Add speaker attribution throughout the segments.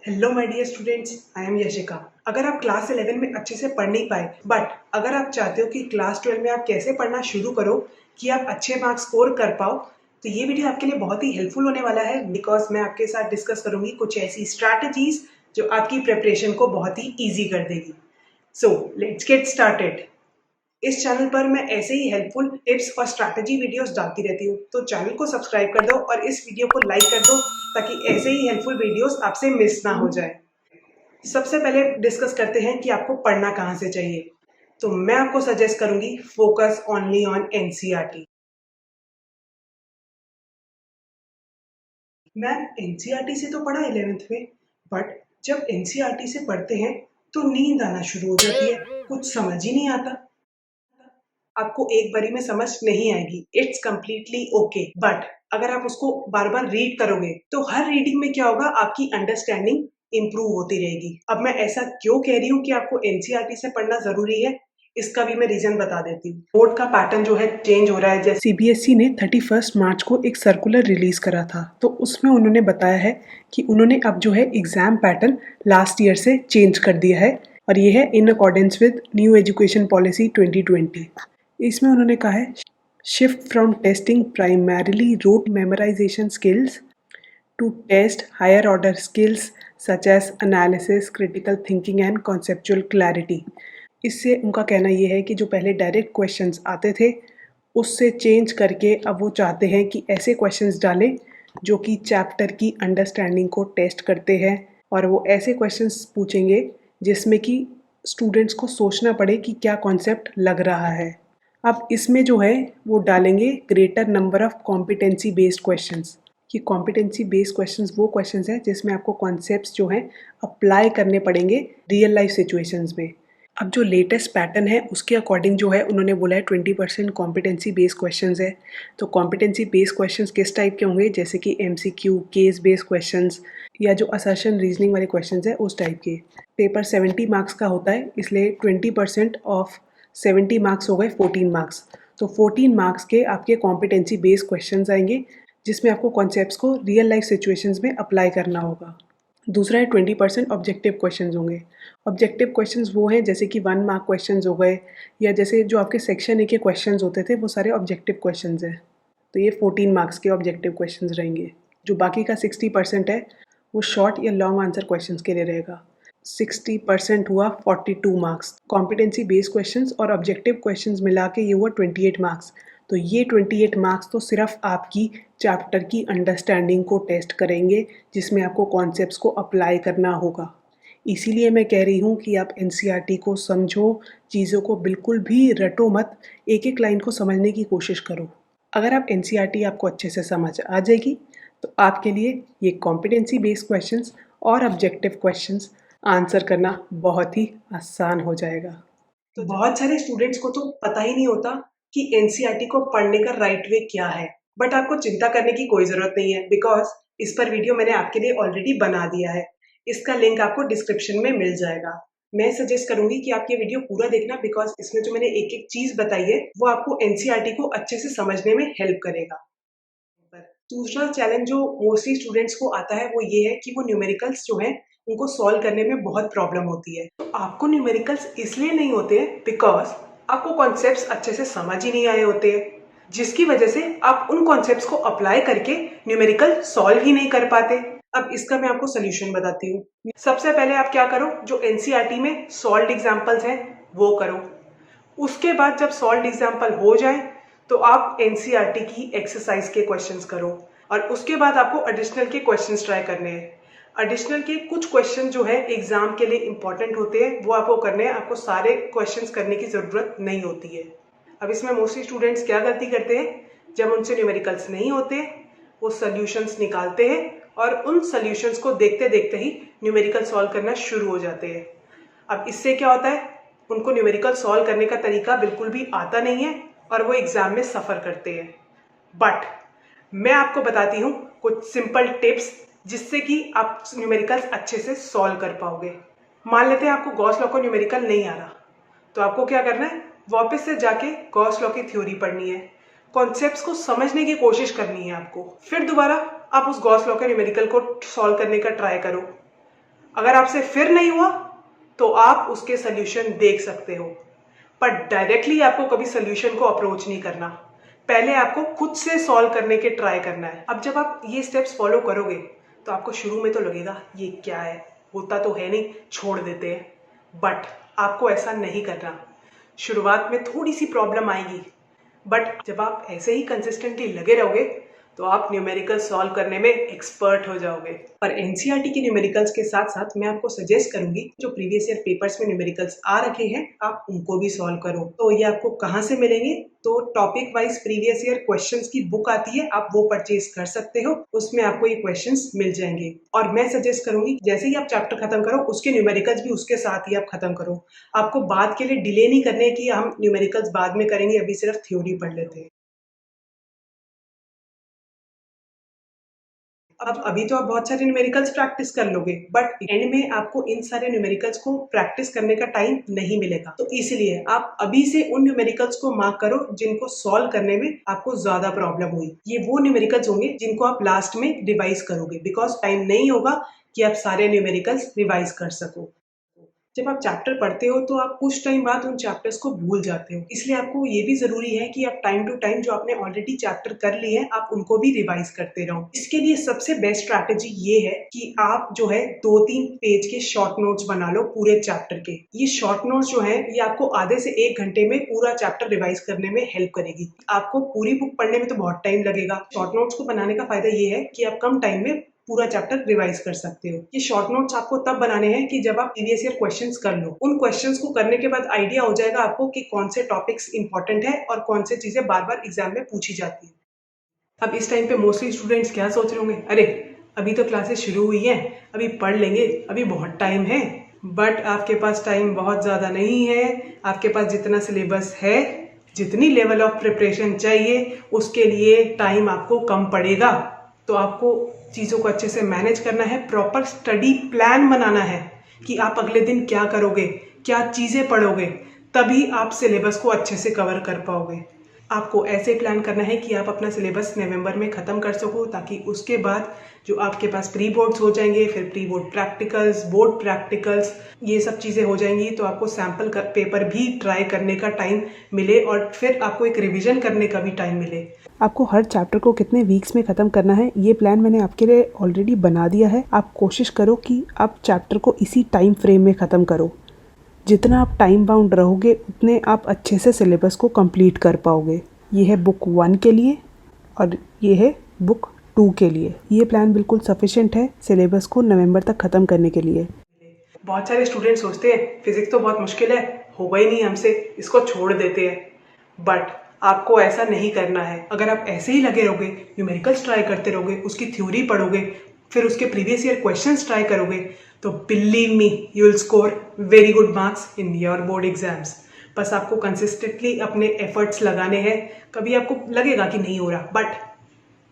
Speaker 1: Hello my dear students, I am Yashika. अगर आप class 11 में अच्छे से पढ़ नहीं पाए, बट अगर आप चाहते हो कि क्लास 12 में आप कैसे पढ़ना शुरू करो कि आप अच्छे मार्क्स स्कोर कर पाओ, तो ये वीडियो आपके लिए बहुत ही हेल्पफुल होने वाला है। बिकॉज मैं आपके साथ डिस्कस करूंगी कुछ ऐसी स्ट्रैटेजीज जो आपकी प्रिपरेशन को बहुत ही ईजी कर देगी। So let's get started. इस चैनल पर मैं ऐसे ही हेल्पफुल टिप्स और स्ट्रैटेजी वीडियोस डालती रहती हूँ, तो चैनल को सब्सक्राइब कर दो और इस वीडियो को लाइक कर दो ताकि ऐसे ही हेल्पफुल वीडियोस आपसे मिस ना हो जाए। सबसे पहले डिस्कस करते हैं कि आपको पढ़ना कहाँ से चाहिए। तो मैं आपको सजेस्ट करूंगी फोकस ओनली ऑन एनसीईआरटी। मैं एनसीईआरटी से तो पढ़ा 11th में, बट जब एनसीईआरटी से पढ़ते हैं तो नींद आना शुरू हो जाती है, कुछ समझ ही नहीं आता। आपको एक बारी में समझ नहीं आएगी, इट्स कम्प्लीटली ओके। बट अगर आप उसको बार बार रीड करोगे तो हर रीडिंग में क्या होगा, आपकी अंडरस्टैंडिंग इंप्रूव होती रहेगी। अब मैं ऐसा क्यों कह रही हूँ कि आपको एनसीईआरटी से पढ़ना जरूरी है, इसका भी मैं रीजन बता देती हूँ। बोर्ड का पैटर्न जो है चेंज हो रहा है। जैसे सीबीएसई ने 31 मार्च को एक सर्कुलर रिलीज करा था, तो उसमें उन्होंने बताया है कि उन्होंने अब जो है एग्जाम पैटर्न लास्ट ईयर से चेंज कर दिया है, और ये है in accordance with new education policy 2020। इसमें उन्होंने कहा है, shift from testing primarily rote memorisation skills to test higher order skills such as analysis, critical thinking and conceptual clarity. इससे उनका कहना ये है कि जो पहले डायरेक्ट क्वेश्चंस आते थे उससे चेंज करके अब वो चाहते हैं कि ऐसे क्वेश्चंस डालें जो कि चैप्टर की अंडरस्टैंडिंग को टेस्ट करते हैं, और वो ऐसे क्वेश्चंस पूछेंगे जिसमें कि स्टूडेंट्स को सोचना पड़े कि क्या कॉन्सेप्ट लग रहा है। अब इसमें जो है वो डालेंगे greater number of competency based questions. ये कॉम्पिटेंसी बेस्ड क्वेश्चंस वो क्वेश्चंस हैं जिसमें आपको कॉन्सेप्ट्स जो हैं अप्लाई करने पड़ेंगे रियल लाइफ सिचुएशंस में। अब जो लेटेस्ट पैटर्न है उसके अकॉर्डिंग जो है उन्होंने बोला है 20% कॉम्पिटेंसी बेस्ड क्वेश्चंस है। तो कॉम्पिटेंसी बेस्ड क्वेश्चंस किस टाइप के होंगे, जैसे कि एमसीक्यू, केस बेस्ड क्वेश्चंस, या जो असर्शन रीजनिंग वाले क्वेश्चंस है उस टाइप के। पेपर 70 मार्क्स का होता है, इसलिए 20% ऑफ 70 मार्क्स हो गए 14 मार्क्स। तो 14 मार्क्स के आपके कॉम्पिटेंसी बेस्ड क्वेश्चंस आएंगे जिसमें आपको कॉन्सेप्ट्स को रियल लाइफ सिचुएशंस में अप्लाई करना होगा। दूसरा है 20% ऑब्जेक्टिव क्वेश्चंस होंगे। ऑब्जेक्टिव क्वेश्चंस वो हैं जैसे कि 1 मार्क क्वेश्चंस हो गए, या जैसे जो आपके सेक्शन ए के क्वेश्चंस होते थे वो सारे ऑब्जेक्टिव क्वेश्चंस हैं। तो ये 14 मार्क्स के ऑब्जेक्टिव क्वेश्चंस रहेंगे। जो बाकी का 60% है वो शॉर्ट या लॉन्ग आंसर क्वेश्चंस के लिए रहेगा। 60% हुआ 42 मार्क्स। कॉम्पिटेंसी बेस्ड क्वेश्चंस और ऑब्जेक्टिव क्वेश्चंस मिला के ये हुआ 28 मार्क्स। तो ये 28 मार्क्स तो सिर्फ आपकी चैप्टर की अंडरस्टैंडिंग को टेस्ट करेंगे, जिसमें आपको कॉन्सेप्ट्स को अप्लाई करना होगा। इसीलिए मैं कह रही हूँ कि आप एनसीईआरटी को समझो, चीज़ों को बिल्कुल भी रटो मत, एक एक लाइन को समझने की कोशिश करो। अगर आप एनसीईआरटी आपको अच्छे से समझ आ जाएगी तो आपके लिए ये कॉम्पिटेंसी बेस्ड क्वेश्चंस और ऑब्जेक्टिव क्वेश्चंस आंसर करना बहुत ही आसान हो जाएगा। तो बहुत सारे स्टूडेंट्स को तो पता ही नहीं होता कि एनसीईआरटी को पढ़ने का राइट वे क्या है। बट आपको चिंता करने की कोई ज़रूरत नहीं है, बिकॉज इस पर वीडियो मैंने आपके लिए ऑलरेडी बना दिया है। इसका लिंक आपको डिस्क्रिप्शन में मिल जाएगा। मैं सजेस्ट करूंगी कि आप ये वीडियो पूरा देखना, बिकॉज इसमें जो मैंने एक एक चीज़ बताई है वो आपको एनसीईआरटी को अच्छे से समझने में हेल्प करेगा। दूसरा चैलेंज जो मोस्टली स्टूडेंट्स को आता है वो ये है कि वो न्यूमेरिकल्स जो हैं उनको सॉल्व करने में बहुत प्रॉब्लम होती है। तो आपको न्यूमेरिकल्स इसलिए नहीं होते बिकॉज आपको कॉन्सेप्ट्स अच्छे से समझ ही नहीं आए होते हैं, जिसकी वजह से आप उन कॉन्सेप्ट्स को अप्लाई करके न्यूमेरिकल सॉल्व ही नहीं कर पाते। अब इसका मैं आपको सोल्यूशन बताती हूँ। सबसे पहले आप क्या करो, जो एनसीईआरटी में सॉल्व्ड एग्जाम्पल्स हैं वो करो। उसके बाद जब सॉल्व्ड एग्जाम्पल हो जाए तो आप एनसीईआरटी की एक्सरसाइज के क्वेश्चंस करो, और उसके बाद आपको एडिशनल के क्वेश्चंस ट्राई करने हैं। एडिशनल के कुछ क्वेश्चन जो है एग्जाम के लिए इंपॉर्टेंट होते हैं वो आपको करने हैं, आपको सारे क्वेश्चंस करने की ज़रूरत नहीं होती है। अब इसमें मोस्टली स्टूडेंट्स क्या गलती करते हैं, जब उनसे न्यूमेरिकल्स नहीं होते वो सोल्यूशंस निकालते हैं और उन सोल्यूशंस को देखते देखते ही न्यूमेरिकल सॉल्व करना शुरू हो जाते हैं। अब इससे क्या होता है, उनको न्यूमेरिकल सॉल्व करने का तरीका बिल्कुल भी आता नहीं है और वो एग्जाम में सफ़र करते हैं। बट मैं आपको बताती हूँ कुछ सिंपल टिप्स जिससे कि आप न्यूमेरिकल्स अच्छे से सॉल्व कर पाओगे। मान लेते हैं आपको गॉस लॉ का न्यूमेरिकल नहीं आ रहा, तो आपको क्या करना है, वापस से जाके गॉस लॉ की थ्योरी पढ़नी है, कॉन्सेप्ट्स को समझने की कोशिश करनी है आपको। फिर दोबारा आप उस गॉस लॉ के न्यूमेरिकल को सॉल्व करने का ट्राई करो। अगर आपसे फिर नहीं हुआ तो आप उसके सोल्यूशन देख सकते हो, पर डायरेक्टली आपको कभी सोल्यूशन को अप्रोच नहीं करना। पहले आपको खुद से सॉल्व करने के ट्राई करना है। अब जब आप ये स्टेप्स फॉलो करोगे तो आपको शुरू में तो लगेगा ये क्या है, होता तो है नहीं, छोड़ देते हैं। बट आपको ऐसा नहीं करना। शुरुआत में थोड़ी सी प्रॉब्लम आएगी, बट जब आप ऐसे ही कंसिस्टेंटली लगे रहोगे तो आप न्यूमेरिकल सॉल्व करने में एक्सपर्ट हो जाओगे। और एनसीईआरटी के न्यूमेरिकल्स के साथ साथ मैं आपको सजेस्ट करूंगी जो प्रीवियस ईयर पेपर्स में न्यूमेरिकल्स आ रखे हैं आप उनको भी सॉल्व करो। तो ये आपको कहाँ से मिलेंगे? तो topic wise previous year questions की बुक आती है, आप वो परचेज कर सकते हो, उसमें आपको ये क्वेश्चंस मिल जाएंगे। और मैं सजेस्ट करूंगी जैसे ही आप चैप्टर खत्म करो उसके न्यूमेरिकल्स भी उसके साथ ही आप खत्म करो। आपको बाद के लिए डिले नहीं करने की हम न्यूमेरिकल्स बाद में करेंगे, अभी सिर्फ थ्योरी पढ़ लेते हैं। अब अभी तो आप बहुत सारे न्यूमेरिकल्स प्रैक्टिस कर लोगे, बट एंड में आपको इन सारे न्यूमेरिकल्स को प्रैक्टिस करने का टाइम नहीं मिलेगा। तो इसलिए आप अभी से उन न्यूमेरिकल्स को मार्क करो जिनको सॉल्व करने में आपको ज्यादा प्रॉब्लम हुई। ये वो न्यूमेरिकल्स होंगे जिनको आप लास्ट में रिवाइज करोगे, बिकॉज टाइम नहीं होगा कि आप सारे न्यूमेरिकल्स रिवाइज कर सको। जब आप चैप्टर पढ़ते हो तो आप कुछ टाइम बाद उन चैप्टर्स को भूल जाते हो, इसलिए आपको ये भी जरूरी है कि आप टाइम टू टाइम जो आपने ऑलरेडी चैप्टर कर लिए हैं आप उनको भी रिवाइज करते रहो। इसके लिए सबसे बेस्ट स्ट्रैटेजी ये है कि आप जो है 2-3 पेज के शॉर्ट नोट्स बना लो पूरे चैप्टर के। ये शॉर्ट नोट्स जो है ये आपको आधे से 1 घंटे में पूरा चैप्टर रिवाइज करने में हेल्प करेगी। आपको पूरी बुक पढ़ने में तो बहुत टाइम लगेगा, शॉर्ट नोट्स को बनाने का फायदा ये है कि आप कम टाइम में पूरा चैप्टर रिवाइज कर सकते हो। ये शॉर्ट नोट्स आपको तब बनाने हैं कि जब आप प्रीवियस ईयर क्वेश्चंस कर लो। उन क्वेश्चंस को करने के बाद आइडिया हो जाएगा आपको कि कौन से टॉपिक्स इंपॉर्टेंट है और कौन से चीजें बार बार एग्जाम में पूछी जाती है। अब इस टाइम पे मोस्टली स्टूडेंट्स क्या सोच रहे होंगे, अरे अभी तो क्लासेस शुरू हुई हैं, अभी पढ़ लेंगे, अभी बहुत टाइम है। बट आपके पास टाइम बहुत ज़्यादा नहीं है। आपके पास जितना सिलेबस है, जितनी लेवल ऑफ प्रिपरेशन चाहिए, उसके लिए टाइम आपको कम पड़ेगा। तो आपको चीज़ों को अच्छे से मैनेज करना है, प्रॉपर स्टडी प्लान बनाना है कि आप अगले दिन क्या करोगे, क्या चीज़ें पढ़ोगे, तभी आप सिलेबस को अच्छे से कवर कर पाओगे। आपको ऐसे प्लान करना है कि आप अपना सिलेबस नवंबर में ख़त्म कर सको, ताकि उसके बाद जो आपके पास प्री बोर्ड्स हो जाएंगे, फिर pre board practicals, board practicals, ये सब चीज़ें हो जाएंगी, तो आपको सैम्पल पेपर भी ट्राई करने का टाइम मिले और फिर आपको एक रिवीजन करने का भी टाइम मिले।
Speaker 2: आपको हर चैप्टर को कितने वीक्स में ख़त्म करना है ये प्लान मैंने आपके लिए ऑलरेडी बना दिया है। आप कोशिश करो कि आप चैप्टर को इसी टाइम फ्रेम में ख़त्म करो। जितना आप टाइम बाउंड रहोगे उतने आप अच्छे से सिलेबस को कंप्लीट कर पाओगे। ये है बुक 1 के लिए और ये है बुक 2 के लिए। ये प्लान बिल्कुल सफिशिएंट है सिलेबस को नवंबर तक ख़त्म करने के लिए।
Speaker 1: बहुत सारे स्टूडेंट सोचते हैं फिजिक्स तो बहुत मुश्किल है, होगा ही नहीं हमसे, इसको छोड़ देते हैं। बट आपको ऐसा नहीं करना है। अगर आप ऐसे ही लगे रहोगे, न्यूमेरिकल्स ट्राई करते रहोगे, उसकी थ्योरी पढ़ोगे, फिर उसके प्रीवियस ईयर क्वेश्चंस ट्राई करोगे, तो believe me you will score very good marks in your board exams. बस आपको कंसिस्टेंटली अपने एफर्ट्स लगाने हैं। कभी आपको लगेगा कि नहीं हो रहा, but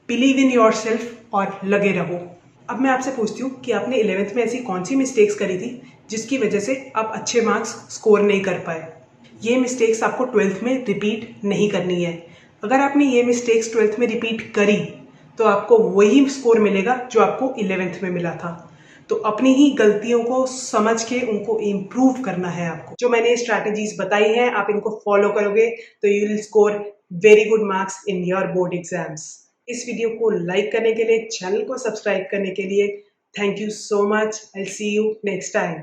Speaker 1: believe in your self और लगे रहो। अब मैं आपसे पूछती हूँ कि आपने 11th में ऐसी कौन सी मिस्टेक्स करी थी जिसकी वजह से आप अच्छे मार्क्स स्कोर नहीं कर पाए। ये मिस्टेक्स आपको 12th में रिपीट नहीं करनी है। अगर आपने ये मिस्टेक्स 12th में रिपीट करी तो आपको वही स्कोर मिलेगा जो आपको 11th में मिला था। तो अपनी ही गलतियों को समझ के उनको इम्प्रूव करना है आपको। जो मैंने स्ट्रैटेजीज बताई हैं आप इनको फॉलो करोगे तो you will score very good marks in your board exams. इस वीडियो को लाइक करने के लिए, चैनल को सब्सक्राइब करने के लिए thank you so much. I will see you next time.